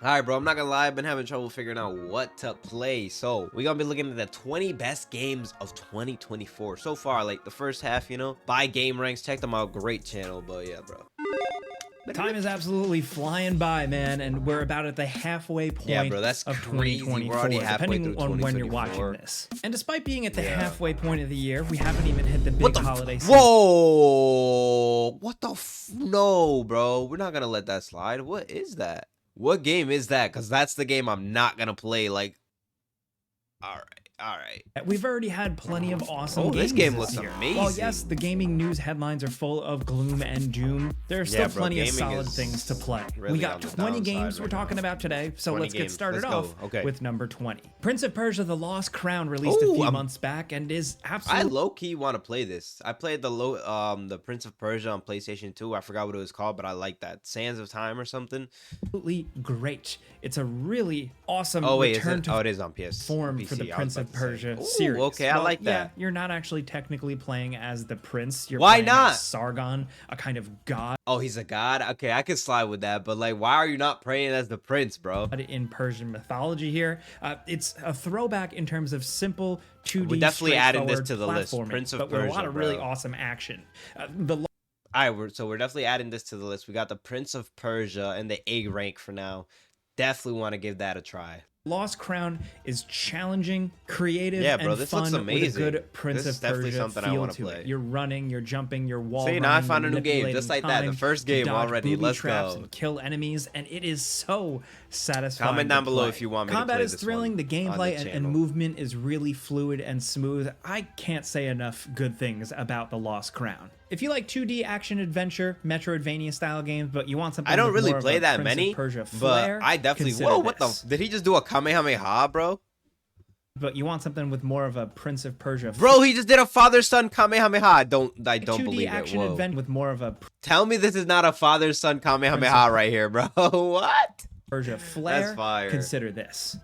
Alright, bro, I'm not gonna lie, I've been having trouble figuring out what to play. So, we're gonna be looking at the 20 best games of 2024. So far, like, the first half, by game ranks, check them out, great channel, but yeah, bro. Time is absolutely flying by, man, and we're about at the halfway point Yeah, bro, that's of crazy. 2024, We're already halfway depending through on when you're 2024. watching this. And despite being at the halfway point of the year, we haven't even hit the big What the holiday season. Whoa! What the no, bro. We're not gonna let that slide. What is that? What game is that? Because that's the game I'm not gonna play. Like, all right. We've already had plenty of awesome games this game this looks year. amazing. While yes, the gaming news headlines are full of gloom and doom, there are still bro, plenty of gaming solid is things to play. really We got on the 20 downside games we're right talking now. about today, so 20 let's get games. started Let's go. off Okay. with number 20. Prince of Persia: The Lost Crown released a few months back and is I absolutely low-key want to play this. I played the Prince of Persia on PlayStation 2. I forgot what it was called, but I like that. Sands of Time or something. great. It's a really awesome Oh wait, return to it is on PS form PC, for the I was Prince about of to say. Persia Ooh, series. okay, I like that. Yeah, you're not actually technically playing as the prince. You're Why playing not? as Sargon, a kind of god Oh, he's a god? Okay, I can slide with that, but like, why are you not praying as the prince, bro? in Persian mythology here. It's a throwback in terms of simple 2D We're definitely adding this straightforward to the list. platforming, Prince of but with a lot Persia, of really bro. awesome action. All right, so we're definitely adding this to the list. We got the Prince of Persia and the A rank for now. Definitely want to give that a try. Lost Crown is challenging, creative, Yeah, bro, and this fun looks amazing. with a good Prince This is of definitely Persia something I feel wanna to play. it. You're running, you're jumping, you're wall See, running, now I found you're a new game, manipulating just like that. The time, first you game dodge already. booby Let's traps go. and kill enemies, and it is so satisfying. Comment to down below play. if you want me to Combat play is this thrilling. one The on gameplay the and channel. movement is really fluid and smooth. I can't say enough good things about the Lost Crown. If you like 2D action adventure, Metroidvania style games, but you want something I don't with really more of play a that Prince of many, Persia but flair, I definitely. consider Whoa, what this. the? Did he just do a Kamehameha, bro? But you want something with more of a Prince of Persia Bro, he just did a father-son Kamehameha. I don't 2D believe it. action Whoa. adventure with more of a Tell me this is not a father-son Kamehameha right here, bro. What? Persia flair. That's fire. Consider this.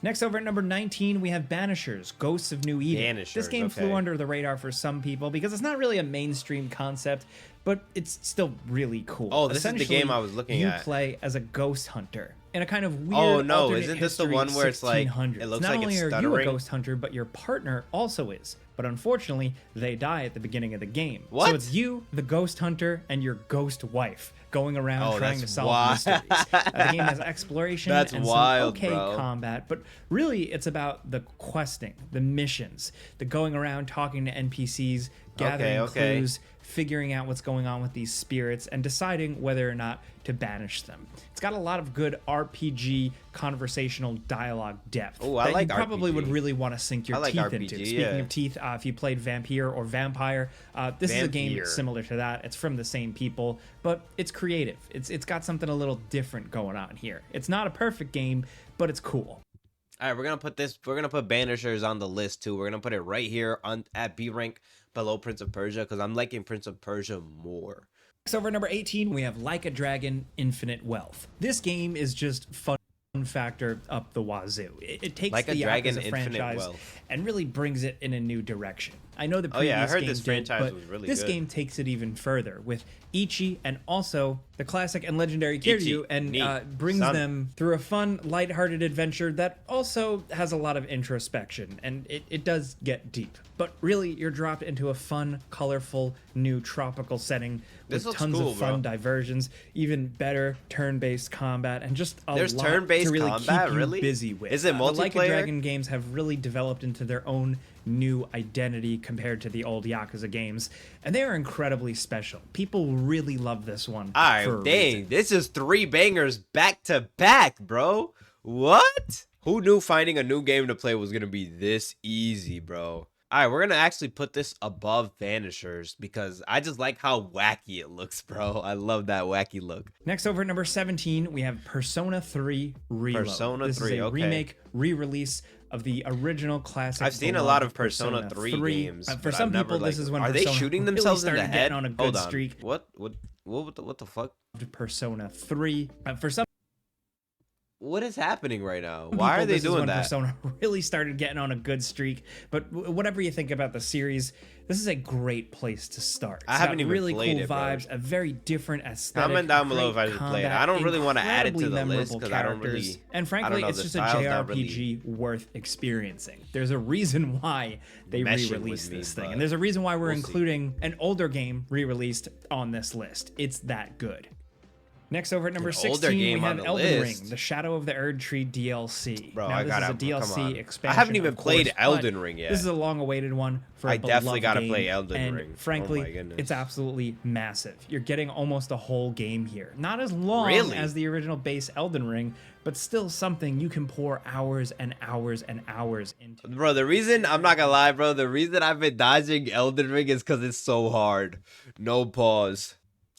Next, over at number 19, we have Banishers, Ghosts of New Eden. This Banishers, game flew okay. under the radar for some people because it's not really a mainstream concept, but it's still really cool. Oh, this is the Essentially, game I was looking you at. play as a ghost hunter in a kind of weird Oh, no, alternate isn't this the history one where it's like, 1600s. it looks not like only it's are you a stuttering? ghost hunter, but your partner also is. But unfortunately, they die at the beginning of the game. What? So it's you, the ghost hunter, and your ghost wife going around trying to that's solve wild. mysteries. The game has exploration That's and wild, some okay bro. combat, but really it's about the questing, the missions, the going around talking to NPCs, gathering Okay. clues, figuring out what's going on with these spirits, and deciding whether or not to banish them. It's got a lot of good RPG conversational dialogue depth Oh, I that like you probably RPG. would really want to sink your I like teeth RPG, into. yeah. Speaking of teeth, if you played Vampire or Vampire, this is a game Vampire. similar to that. It's from the same people, but it's creative. It's got something a little different going on here. It's not a perfect game, but it's cool. All right, we're gonna put Banishers on the list too. We're gonna put it right here on at B rank below Prince of Persia because I'm liking Prince of Persia more. Next, over at number 18, we have Like a Dragon: Infinite Wealth. This game is just fun factor up the wazoo. It takes Like a the Dragon: Yakuza Infinite franchise Wealth. and really brings it in a new direction. I know the Oh, previous yeah, I heard game this did, franchise but was really this good. game takes it even further with Ichi and also the classic and legendary Kiryu, and neat. brings Son. them through a fun, lighthearted adventure that also has a lot of introspection, and it does get deep. But really, you're dropped into a fun, colorful, new tropical setting This with looks tons cool, of fun bro. diversions, even better turn-based combat, and just a There's lot turn-based to really combat, keep you really? busy with. Is it The Like a multiplayer? Dragon games have really developed into their own new identity compared to the old Yakuza games, and they are incredibly special. People really love this one. All right, for a dang, reason. this is 3 bangers back to back, bro. What? Who knew finding a new game to play was gonna be this easy, bro? All right, we're gonna actually put this above Vanishers because I just like how wacky it looks, bro. I love that wacky look. Next, over at number 17, we have Persona 3 Reload. Persona this 3, is a okay. remake, re-release of the original classic. I've seen a beloved lot of Persona 3 games. For but some I've never, people, this like- is when are they Persona shooting really themselves in the started head? getting on a good Hold on. streak. What the fuck? Persona 3. For some what is happening right now? People, Why are they this is doing when that? Persona really started getting on a good streak. But whatever you think about the series, this is a great place to start. I It's haven't got even really played cool it, bro. vibes, a very different aesthetic. Comment down below if I great should play it. combat, I don't really want to add it to the incredibly list memorable because I don't characters, really. and I frankly, don't know, it's the just a style's not JRPG worth experiencing. There's a reason why they Meshing with re-released me, this thing, but and there's a reason why we're we'll see. including an older game re-released on this list. It's that good. Next, over at number An older 16, we game on have the Elden list. Ring, the Shadow of the Erd Tree DLC. Bro, now, I this gotta is a come DLC on. expansion. I haven't even of course, played but Elden Ring yet. This is a long-awaited one for a I definitely beloved gotta game, play Elden and Ring. Oh frankly, my goodness. it's absolutely massive. You're getting almost a whole game here. Not as long Really? as the original base Elden Ring, but still something you can pour hours and hours and hours into. Bro, the reason, I'm not gonna lie, bro, the reason I've been dodging Elden Ring is because it's so hard. No pause.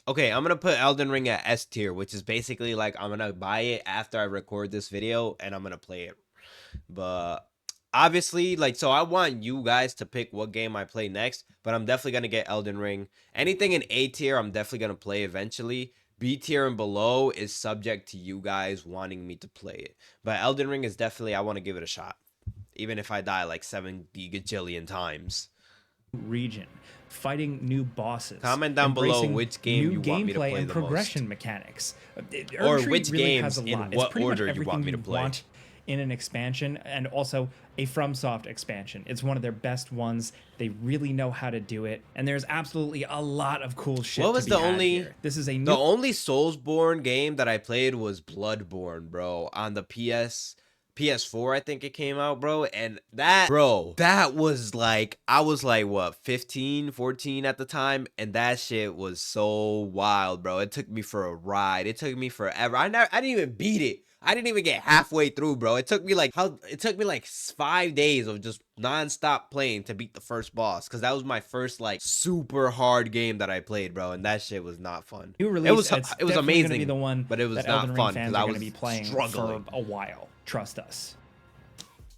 Okay, I'm gonna put Elden Ring at S tier, which is basically like I'm gonna buy it after I record this video and I'm gonna play it. But obviously, like, so I want you guys to pick what game I play next, but I'm definitely gonna get Elden Ring. Anything in A tier, I'm definitely gonna play eventually. B tier and below is subject to you guys wanting me to play it. But Elden Ring is definitely, I want to give it a shot. Even if I die like 70 gajillion times. Region, fighting new bosses. Comment down below embracing which game new you want me to gameplay play and the progression most. mechanics. Or Erdtree which really games has a in lot. what It's pretty order much you want me to everything play. want in an expansion, and also a FromSoft expansion. It's one of their best ones. They really know how to do it, and there's absolutely a lot of cool shit. What was to be the had only here. This is a new the only Soulsborne game that I played was Bloodborne, bro, on the PS4, I think it came out, bro, and that was like, I was like, what, 15, 14 at the time, and that shit was so wild, bro. It took me for a ride. It took me forever. I didn't even beat it. I didn't even get halfway through, bro. It took me like 5 days of just non-stop playing to beat the first boss, because that was my first like super hard game that I played, bro, and that shit was not fun. new release. It was definitely gonna amazing, be the one but it was that not Elden Ring fun fans because are I going was to be playing struggling. for a while. Trust us.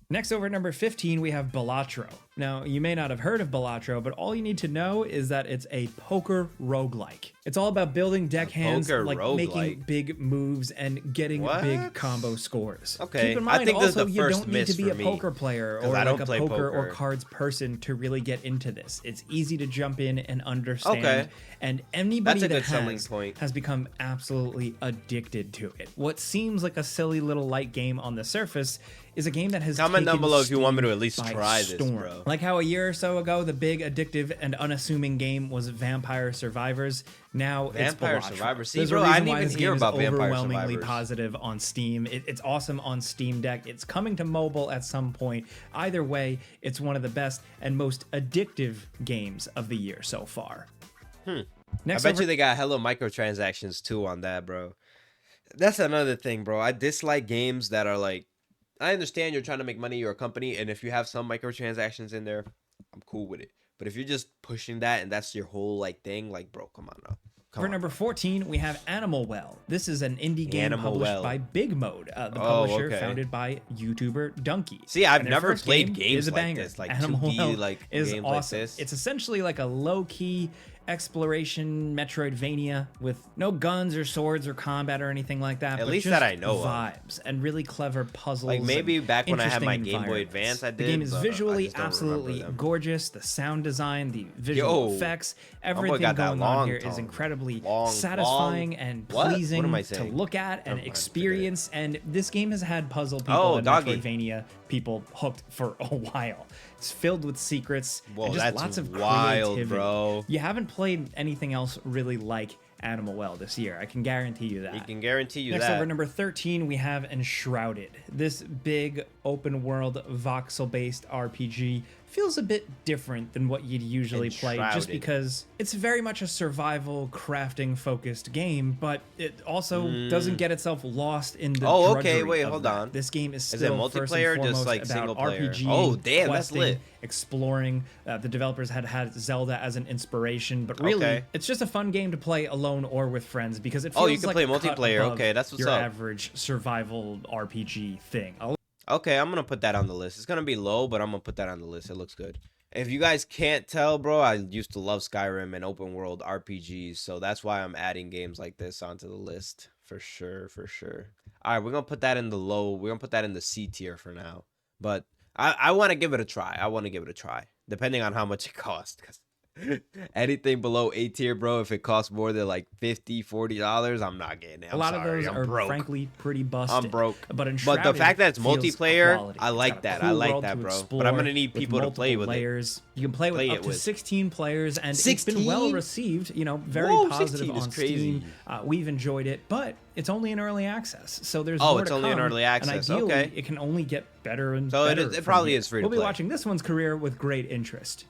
Next, over at number 15, we have Batro. Now, you may not have heard of Batro, but all you need to know is that it's a poker roguelike. It's all about building deck hands, poker like making roguelike? big moves and getting What? big combo scores. Okay, Keep in I mind think this is also the you first don't need to miss be for a me, poker player 'cause or I like don't a play poker or poker. cards person to really get into this. It's easy to jump in and understand. Okay. And anybody That's a that good selling point. has become absolutely addicted to it. What seems like a silly little light game on the surface is a game that has Comment down taken below if you want me to Steam at least by try this, storm. bro. Like how a year or so ago, the big addictive and unassuming game was Vampire Survivors. Now Vampire it's Batro. Survivors? See, There's bro, a I reason didn't why even this hear game is about Vampire overwhelmingly Survivors. positive on Steam. It's awesome on Steam Deck. It's coming to mobile at some point. Either way, it's one of the best and most addictive games of the year so far. Next, I bet you they got hella microtransactions too on that, bro. That's another thing, bro. I dislike games that are like, I understand you're trying to make money, you're a company, and if you have some microtransactions in there, I'm cool with it. But if you're just pushing that and that's your whole like thing, like, bro, come on now. Come For on. number 14, we have Animal Well. This is an indie game Animal published Well. by Big Mode, the Oh, publisher okay. founded by YouTuber Donkey. See, I've And their never first played game games is a like banger. this, like Animal 2D, Well like, is games like awesome. this. It's essentially like a low-key exploration Metroidvania with no guns or swords or combat or anything like that. At but least just that I know of. vibes and really clever puzzles. Like, maybe and back when I had my interesting Game Boy environments. Advance, I The did, game is but I visually just don't remember absolutely them. gorgeous. The sound design, the visual Yo, effects, my boy everything got that going on long here is tongue. incredibly Long, satisfying long- and What? What pleasing am I to saying? look at and Never mind, forget it. experience. And this game has had puzzle people Oh, and doggy. Metroidvania people hooked for a while. It's filled with secrets Whoa, and just that's lots of wild, creativity. bro. You haven't played anything else really like Animal Well this year. I can guarantee you that. You can guarantee you Next that. over, number 13, we have Enshrouded. This big open world voxel based RPG feels a bit different than what you'd usually play, just Enshrouded. because it's very much a survival crafting focused game, but it also doesn't get itself lost in the Oh, okay, drudgery wait, of hold that. on. This game is Is it still first and multiplayer or just, foremost like, about single player? RPG. Oh, damn, that's questing, lit. exploring. The developers had Zelda as an inspiration, but really, Okay. it's just a fun game to play alone or with friends because it feels Oh, you can like play a cut multiplayer. above Okay, that's what's your up. average survival RPG thing. Okay, I'm gonna put that on the list. It's gonna be low, but I'm gonna put that on the list. It looks good. If you guys can't tell, bro, I used to love Skyrim and open world RPGs, so that's why I'm adding games like this onto the list For sure, for sure. All right, we're gonna put that in the low. We're gonna put that in the C tier for now. But I want to give it a try. I want to give it a try, depending on how much it costs. Cause anything below A tier, bro, if it costs more than like $50-$40, I'm not getting it. A lot of those I'm are broke. frankly pretty busted. I'm broke. But the fact that it's feels multiplayer, quality. I It's like got a that. cool I like world that, to bro. But explore I'm gonna need with people to play multiple with layers. You can play with up to 16 players, and it's been 16? well received. You know, very Whoa, positive 16 is on crazy. Steam. We've enjoyed it, but it's only in early access, so there's Oh, more it's to only in come, early access. And ideally, Okay. it can only get better and So better. it probably from is free here. to We'll be play. watching this one's career with great interest.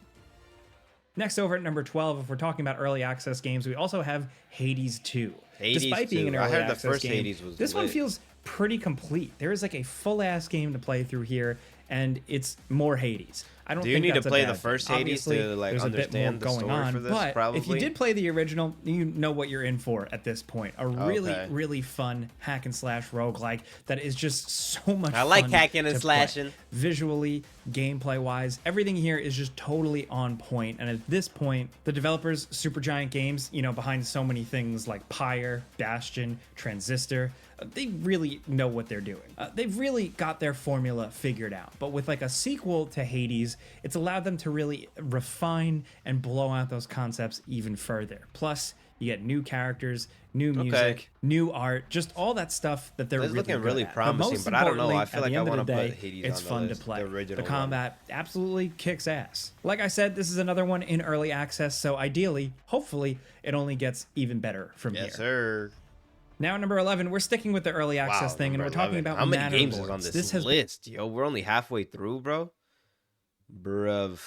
Next, over at number 12, if we're talking about early access games, we also have Hades 2. Hades Despite being 2. an I early heard the access first game, Hades was this one lit. feels pretty complete. There is like a full-ass game to play through here, and it's more Hades. I don't Do you think need to that's a play bad the thing. first Hades Obviously, to, like, there's a bit more understand the going story on, for this, but if you probably? did play the original, you know what you're in for at this point. A really, Okay. really fun hack and slash roguelike that is just so much fun. I like hacking and to slashing. play. Visually, gameplay wise, everything here is just totally on point. And at this point, the developers, Supergiant Games, you know, behind so many things like Pyre, Bastion, Transistor, they really know what they're doing. They've really got their formula figured out. But with like a sequel to Hades, it's allowed them to really refine and blow out those concepts even further. Plus, you get new characters, new music, new art, just all that stuff that they're It's really looking good really at. promising, most but I don't know. importantly, I feel at like the I end want of to the put day, Hades it's on the fun list, to play. the original The combat absolutely kicks ass. Like I said, this is another one in early access, so ideally, hopefully, it only gets even better from Yes, here. sir. Now, number 11, we're sticking with the early access thing, and we're number talking 11. about how many Manor games is Lords. on this has list, yo? We're only halfway through, bro. Bruv.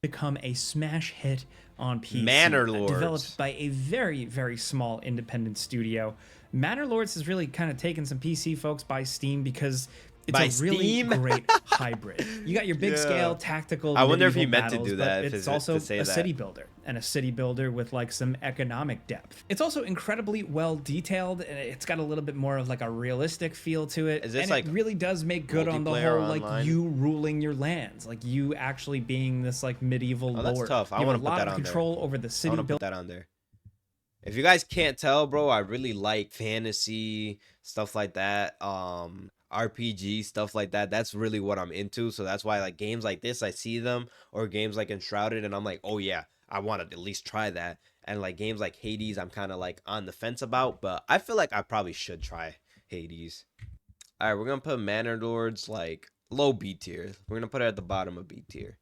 become a smash hit on PC. Manor Lords. Developed by a very, very small independent studio. Manor Lords has really kind of taken some PC folks by Steam because it's a really great hybrid. You got your big scale tactical. I wonder if he medieval meant to battles, do that, but if it's it- also to say a that. city builder, and a city builder with like some economic depth. It's also incredibly well detailed, and it's got a little bit more of like a realistic feel to it. Is this and like it really does make good on the multiplayer whole like online? you ruling your lands, like you actually being this like medieval Oh, that's lord. tough. I You want have to a put lot that of on there. control over the I city want to put build. that on there. If you guys can't tell, bro, I really like fantasy stuff like that. RPG stuff like that. That's really what I'm into. So that's why like games like this, I see them, or games like Enshrouded, and I'm like, oh yeah, I want to at least try that. And like games like Hades, I'm kind of like on the fence about, but I feel like I probably should try Hades. All right, we're gonna put Manor Lords like low B tier. We're gonna put it at the bottom of B tier.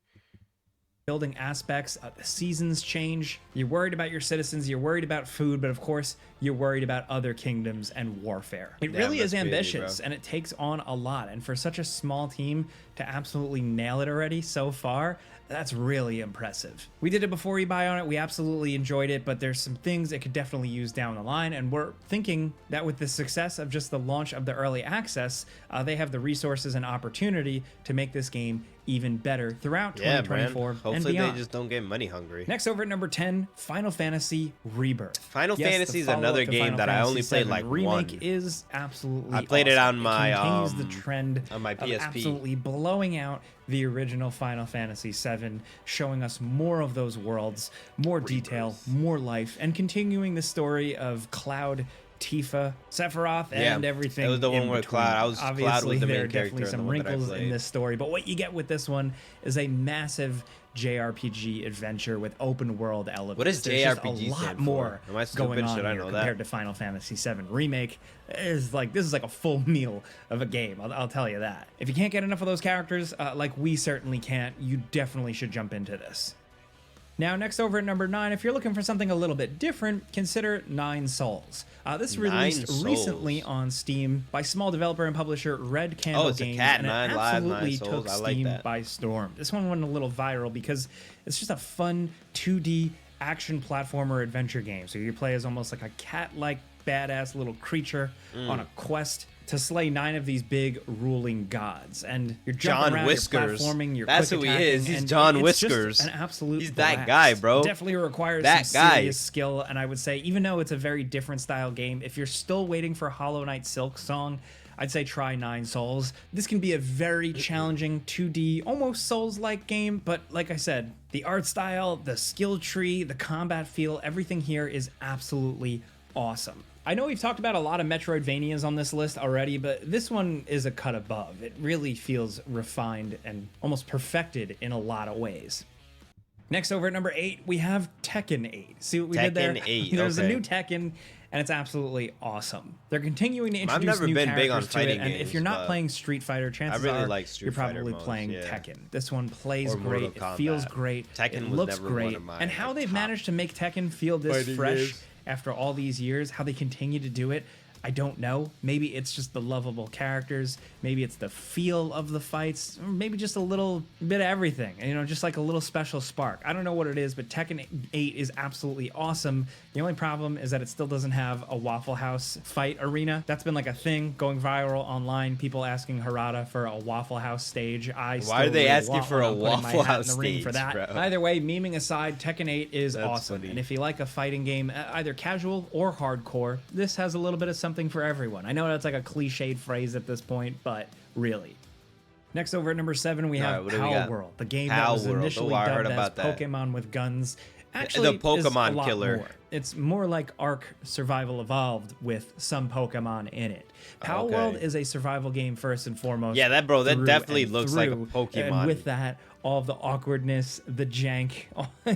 Building aspects, the seasons change. You're worried about your citizens, you're worried about food, but of course, you're worried about other kingdoms and warfare. It Damn, really is that's crazy, ambitious, bro. and it takes on a lot. And for such a small team to absolutely nail it already so far, that's really impressive. We did it before you buy on it. We absolutely enjoyed it, but there's some things it could definitely use down the line. And we're thinking that with the success of just the launch of the early access, they have the resources and opportunity to make this game even better throughout Yeah, man. 2024 and Hopefully beyond. they just don't get money hungry. Next, over at number 10, Final Fantasy Rebirth. Final Yes, Fantasy the is another follow-up to game Final that I Fantasy only played VII like remake one. is absolutely I played it awesome. on my, continues the trend on my of PSP. absolutely blowing out the original Final Fantasy VII, showing us more of those worlds, more detail, more life, and continuing the story of Cloud, Tifa, Sephiroth, and everything. It was the in one where between. Cloud was the there main are character definitely in the some one that I wrinkles in played. this story, but what you get with this one is a massive JRPG adventure with open world elements. What does There's just JRPG a lot stand for? more Am I stupid? going on Should I here know that? compared to Final Fantasy VII Remake. This is like a full meal of a game. I'll tell you that. If you can't get enough of those characters, like we certainly can't, you definitely should jump into this. Now, next over at number 9, if you're looking for something a little bit different, consider Nine Souls. This released Souls. recently on Steam by small developer and publisher Red Candle it's a Games, cat, and it Nine Lives, absolutely Nine Souls. took I like Steam that. by storm. This one went a little viral because it's just a fun 2D action platformer adventure game. So you play as almost like a cat-like badass little creature on a quest to slay 9 of these big ruling gods, and you're jumping John around, Whiskers. you're platforming, you're That's quick who he attacking, is. He's and John it's just Whiskers. an absolute He's that blast. guy, bro. Definitely requires That some guy. serious skill, and I would say even though it's a very different style game, if you're still waiting for Hollow Knight Silk Song, I'd say try Nine Souls. This can be a very challenging 2D, almost Souls-like game, but like I said, the art style, the skill tree, the combat feel, everything here is absolutely awesome. I know we've talked about a lot of Metroidvanias on this list already, but this one is a cut above. It really feels refined and almost perfected in a lot of ways. Next, over at number 8, we have Tekken 8. See what we did there? Tekken 8, There's okay. a new Tekken, and it's absolutely awesome. They're continuing to I've introduce never new been big on characters to it, fighting and if games, you're not but playing Street Fighter, chances really are like Street you're Fighter probably modes, playing yeah. Tekken. This one plays Or great, Mortal it feels Kombat. great, Tekken it was looks never one great, of my, and how like, they've top managed to make Tekken feel this fighting fresh games. after all these years, how they continue to do it, I don't know. Maybe it's just the lovable characters. Maybe it's the feel of the fights. Or maybe just a little bit of everything. You know, just like a little special spark. I don't know what it is, but Tekken 8 is absolutely awesome. The only problem is that it still doesn't have a Waffle House fight arena. That's been like a thing going viral online. People asking Harada for a Waffle House stage. Why are they asking for a Waffle House stage, for that? bro? Either way, memeing aside, Tekken 8 is That's awesome. funny. And if you like a fighting game, either casual or hardcore, this has a little bit of something for everyone. I know that's like a cliched phrase at this point, but really. Next, over at number 7, we have what do we Pal got? World, the game that Pal was World. initially Oh, I heard dubbed as about that. Pokemon with guns. Actually, The Pokemon is a lot killer. more. It's more like Ark Survival Evolved with some Pokemon in it. Pal Okay. World is a survival game first and foremost. Yeah, that through definitely and looks like a through, Pokemon. And with that, all of the awkwardness, the jank,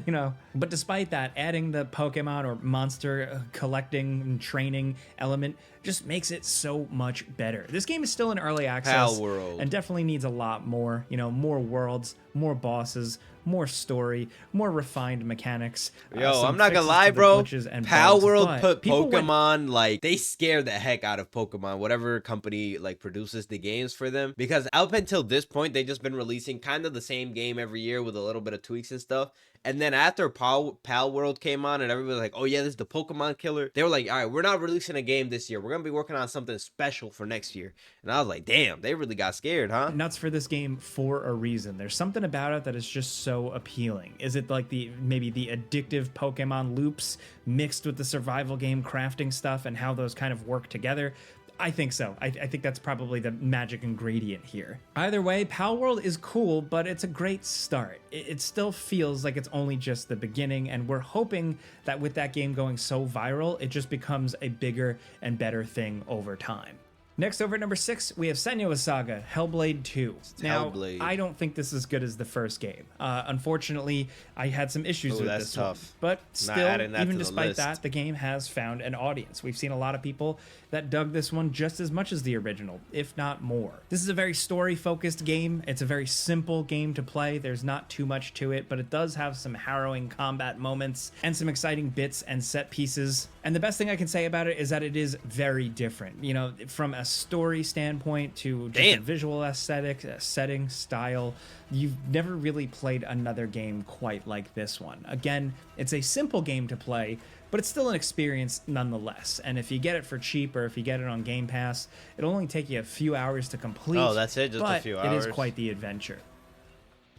you know. But despite that, adding the Pokemon or monster collecting and training element just makes it so much better. This game is still in early access Pal World. and definitely needs a lot more, you know, more worlds, more bosses, more story, more refined mechanics. Yo, some I'm not gonna fixes lie, to the bro. glitches and Pal bugs, World but put people went Pokemon, like, they scare the heck out of Pokemon, whatever company, like, produces the games for them. Because up until this point, they just been releasing kind of the same game every year with a little bit of tweaks and stuff. And then after Pal World came on and everybody was like, oh yeah, this is the Pokemon killer. They were like, all right, we're not releasing a game this year. We're going to be working on something special for next year. And I was like, damn, they really got scared, huh? nuts for this game for a reason. There's something about it that is just so appealing. Is it like maybe the addictive Pokemon loops mixed with the survival game crafting stuff and how those kind of work together? I think so. I think that's probably the magic ingredient here. Either way, Pal World is cool, but it's a great start. It still feels like it's only just the beginning, and we're hoping that with that game going so viral, it just becomes a bigger and better thing over time. Next, over at number 6, we have Senua's Saga, Hellblade II. Now, Hellblade. I don't think this is as good as the first game. Unfortunately, I had some issues with that's this tough. one. But Not still, adding that even to the despite list. that, the game has found an audience. We've seen a lot of people that dug this one just as much as the original, if not more. This is a very story-focused game. It's a very simple game to play. There's not too much to it, but it does have some harrowing combat moments and some exciting bits and set pieces. And the best thing I can say about it is that it is very different. You know, from a story standpoint to just a Damn. visual aesthetic, a setting, style, you've never really played another game quite like this one. Again, it's a simple game to play, but it's still an experience nonetheless. And if you get it for cheap or if you get it on Game Pass, it'll only take you a few hours to complete. Oh, that's it? Just a but few it is hours? quite the adventure.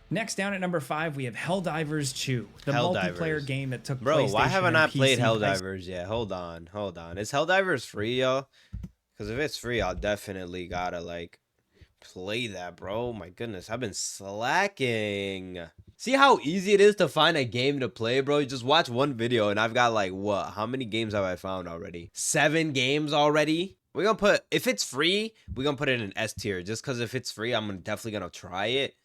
Next, down at number 5, we have Helldivers 2, the Helldivers. multiplayer game that took Bro, why PlayStation have I and not PC played ice- Helldivers yet? Hold on. Is Helldivers free, y'all? Because if it's free, I'll definitely gotta, like, play that, bro. My goodness, I've been slacking. See how easy it is to find a game to play, bro? You just watch one video and I've got, like, what? How many games have I found already? 7 games already? We're gonna put, if it's free, we're gonna put it in S tier. Just because if it's free, I'm definitely gonna try it.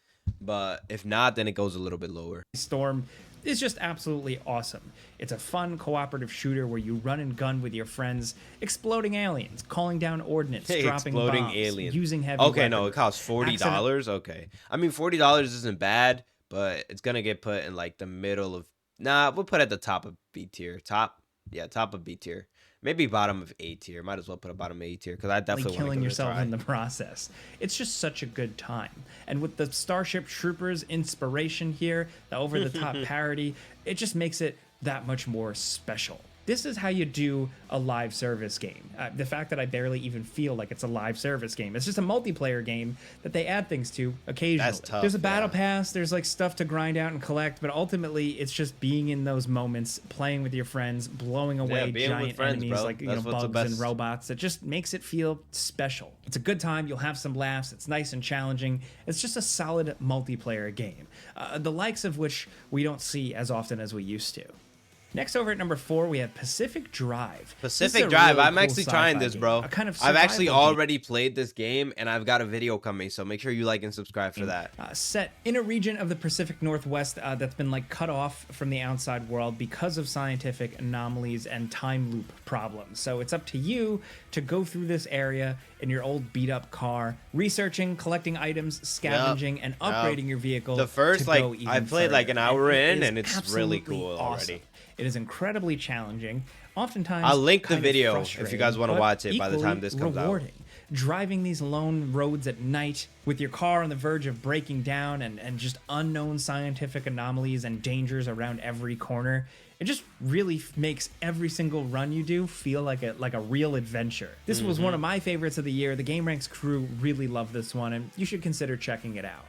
But if not, then it goes a little bit lower. Storm is just absolutely awesome. It's a fun cooperative shooter where you run and gun with your friends, exploding aliens, calling down ordnance, dropping Exploding bombs, aliens. using heavy Okay, no, it weaponry. costs $40. Okay, I mean $40 isn't bad, but it's gonna get put in like the middle of. Nah, we'll put it at the top of B tier. Top of B tier. Maybe bottom of A tier. Might as well put a bottom of A tier because I definitely want to killing give it a yourself try. in the process. It's just such a good time. And with the Starship Troopers inspiration here, the over-the-top parody, it just makes it that much more special. This is how you do a live service game. The fact that I barely even feel like it's a live service game. It's just a multiplayer game that they add things to occasionally. That's tough, There's a battle yeah. pass, there's like stuff to grind out and collect, but ultimately it's just being in those moments, playing with your friends, blowing away being with giant friends, enemies bro. like That's what's the bugs and best. robots. It just makes it feel special. It's a good time. You'll have some laughs. It's nice and challenging. It's just a solid multiplayer game, the likes of which we don't see as often as we used to. Next, over at number 4, we have Pacific Drive. This is Pacific a Drive. really I'm cool actually trying sci-fi this, game, bro. a kind of I've actually survival game. already played this game, and I've got a video coming, so make sure you like and subscribe for that. Set in a region of the Pacific Northwest that's been like cut off from the outside world because of scientific anomalies and time loop problems. So it's up to you to go through this area in your old beat up car, researching, collecting items, scavenging, and upgrading your vehicle. The first, to like, go even I played like an further. hour it in, is and it's absolutely really cool awesome. already. It is incredibly challenging. Oftentimes, I'll link the kind of video if you frustrating, guys want to but watch it by the time equally this comes out. rewarding. Driving these lone roads at night with your car on the verge of breaking down and just unknown scientific anomalies and dangers around every corner. It just really makes every single run you do feel like a real adventure. This was one of my favorites of the year. The Game Ranks crew really loved this one, and you should consider checking it out.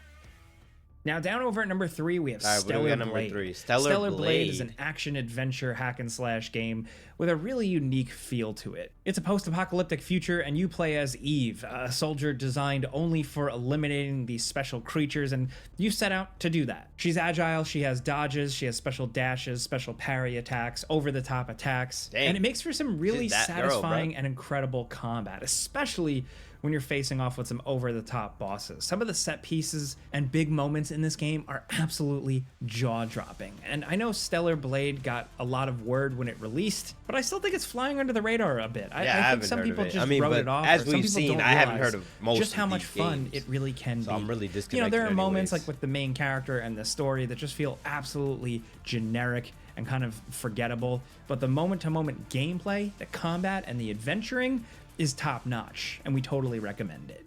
Now, down over at number 3, we have Stellar Blade. Stellar Blade is an action-adventure hack-and-slash game with a really unique feel to it. It's a post-apocalyptic future, and you play as Eve, a soldier designed only for eliminating these special creatures, and you set out to do that. She's agile, she has dodges, she has special dashes, special parry attacks, over-the-top attacks, and it makes for some really satisfying and incredible combat, especially when you're facing off with some over-the-top bosses. Some of the set pieces and big moments in this game are absolutely jaw-dropping. And I know Stellar Blade got a lot of word when it released, but I still think it's flying under the radar a bit. I think some people just wrote it off. As some we've people seen, don't I haven't realize heard of most just how of much these fun games. it really can be. I'm really disconnected. You know, there are moments anyways. like with the main character and the story that just feel absolutely generic and kind of forgettable, but the moment-to-moment gameplay, the combat, and the adventuring is top-notch, and we totally recommend it.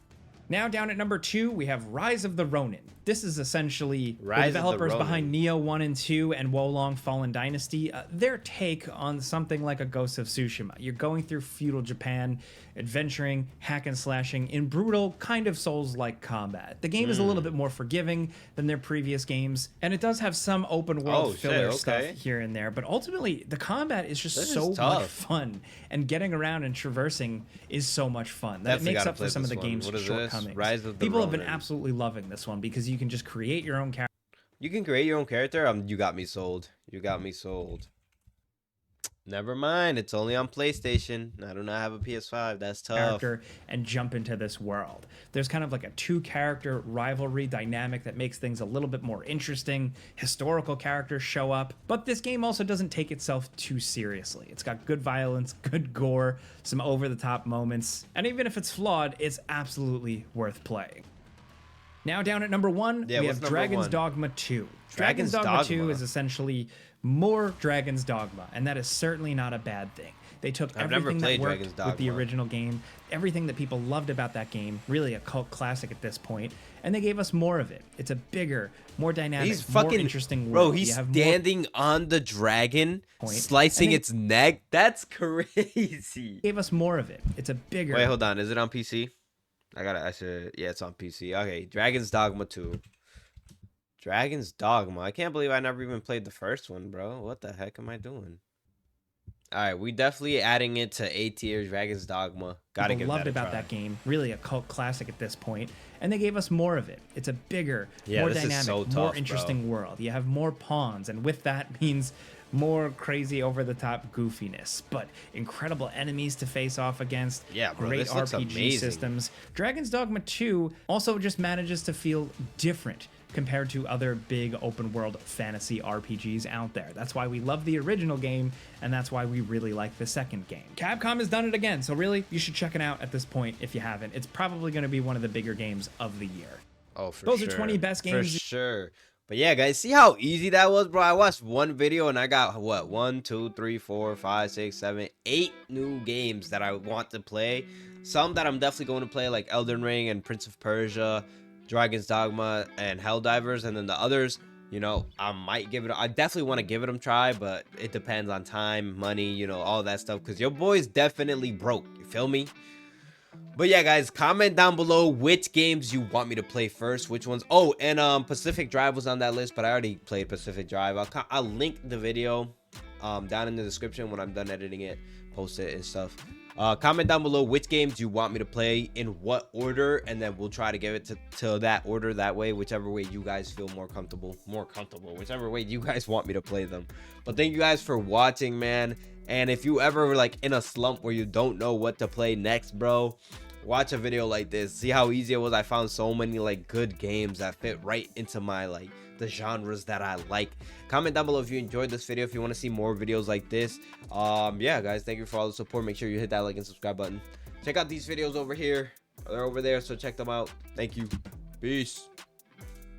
Now down at number 2, we have Rise of the Ronin. This is essentially the developers behind Nioh 1 and 2 and Wolong Fallen Dynasty, their take on something like a Ghost of Tsushima. You're going through feudal Japan, adventuring, hack and slashing in brutal, kind of Souls-like combat. The game is a little bit more forgiving than their previous games, and it does have some open world filler stuff here and there, but ultimately the combat is just so much fun, and getting around and traversing is so much fun that it makes up for some of the game's shortcomings. People have been absolutely loving this one because you can just create your own character. You can create your own character? You got me sold. You got me sold. Never mind. It's only on PlayStation. I do not have a PS5. That's tough. And jump into this world. There's kind of like a 2-character rivalry dynamic that makes things a little bit more interesting. Historical characters show up, but this game also doesn't take itself too seriously. It's got good violence, good gore, some over-the-top moments, and even if it's flawed, it's absolutely worth playing. Now down at number 1, we have Dragon's Dogma 2. Dragon's Dogma 2 is essentially more Dragon's Dogma, and that is certainly not a bad thing. They took everything that worked with the original game, everything that people loved about that game, really a cult classic at this point, and they gave us more of it. It's a bigger, more dynamic, more interesting world. Bro, he's standing on the dragon, slicing its neck. That's crazy. Gave us more of it. It's a bigger... Wait, hold on. Is it on PC? Yeah, it's on PC. Okay, Dragon's Dogma 2. Dragon's Dogma. I can't believe I never even played the first one, bro. What the heck am I doing? All right, we definitely adding it to A tier. Dragon's Dogma. Gotta give that a try. That game, really a cult classic at this point, and they gave us more of it. It's a bigger, more dynamic, more interesting world. You have more pawns, and with that means more crazy over-the-top goofiness, but incredible enemies to face off against. Yeah, bro, great RPG systems. Dragon's Dogma 2 also just manages to feel different compared to other big open world fantasy RPGs out there. That's why we love the original game, and that's why we really like the second game. Capcom has done it again, so really, you should check it out at this point if you haven't. It's probably going to be one of the bigger games of the year. Oh, for sure. Those are 20 best games. For sure. But yeah, guys, see how easy that was, bro? I watched one video and I got, what, 1, 2, 3, 4, 5, 6, 7, 8 new games that I want to play. Some that I'm definitely going to play, like Elden Ring and Prince of Persia, Dragon's Dogma, and Helldivers. And then the others, you know, I definitely want to give it a try, but it depends on time, money, you know, all that stuff. Because your boy's definitely broke, you feel me? But yeah, guys, comment down below which games you want me to play first, which ones. Oh, and Pacific Drive was on that list, but I already played Pacific Drive. I'll link the video down in the description when I'm done editing it. post it and stuff. Comment down below which games you want me to play in what order, and then we'll try to give it to that order, that way, whichever way you guys feel more comfortable, whichever way you guys want me to play them. But thank you guys for watching, man. And if you ever like in a slump where you don't know what to play next, bro, watch a video like this. See how easy it was. I found so many like good games that fit right into my like the genres that I like. Comment down below if you enjoyed this video, if you want to see more videos like this. Yeah guys, thank you for all the support. Make sure you hit that like and subscribe button. Check out these videos over here, they're over there, so check them out. Thank you. Peace.